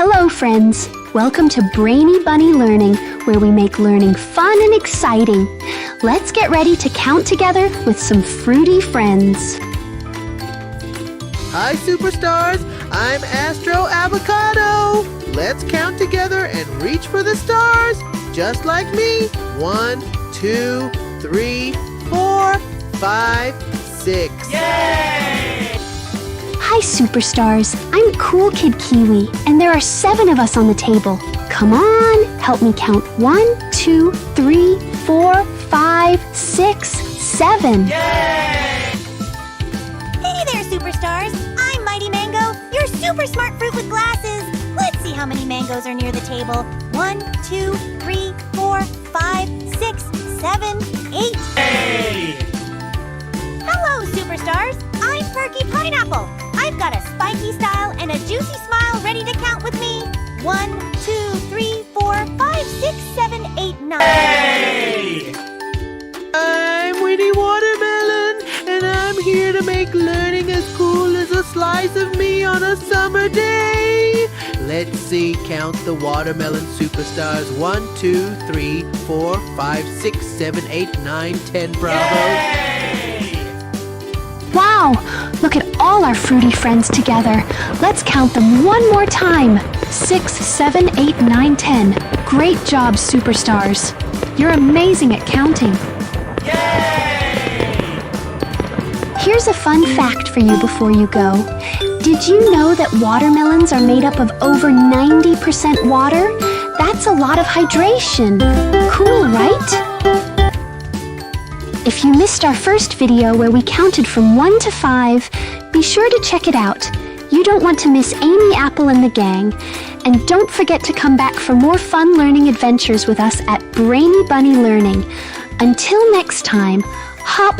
Hello friends! Welcome to Brainy Bunny Learning, where we make learning fun and exciting. Let's get ready to count together with some fruity friends. Hi superstars, I'm Astro Avocado. Let's count together and reach for the stars, just like me. 1, 2, 3, 4, 5, 6. Yay! Hi superstars, I'm Cool Kid Kiwi, and there are 7 of us on the table. Come on, help me count 1, 2, 3, 4, 5, 6, 7. Yay! Hey there, superstars! I'm Mighty Mango, your super smart fruit with glasses. Let's see how many mangoes are near the table. 1, 2, 3, 4, 5, 6, 7, 8. Hey! Hello, superstars! I'm Perky Pineapple. I've got a spiky style and a juicy smile ready to count with me. 1, 2, 3, 4, 5, 6, 7, 8, 9. Hey! I'm Winnie Watermelon, and I'm here to make learning as cool as a slice of me on a summer day. Let's see, count the watermelon superstars. 1, 2, 3, 4, 5, 6, 7, 8, 9, 10. Bravo! Yay! Wow! Look at all our fruity friends together. Let's count them one more time. 6, 7, 8, 9, 10. Great job, superstars. You're amazing at counting. Yay! Here's a fun fact for you before you go. Did you know that watermelons are made up of over 90% water? That's a lot of hydration. Cool, right? If you missed our first video where we counted from 1 to 5, be sure to check it out. You don't want to miss Amy, Apple, and the gang. And don't forget to come back for more fun learning adventures with us at Brainy Bunny Learning. Until next time, hop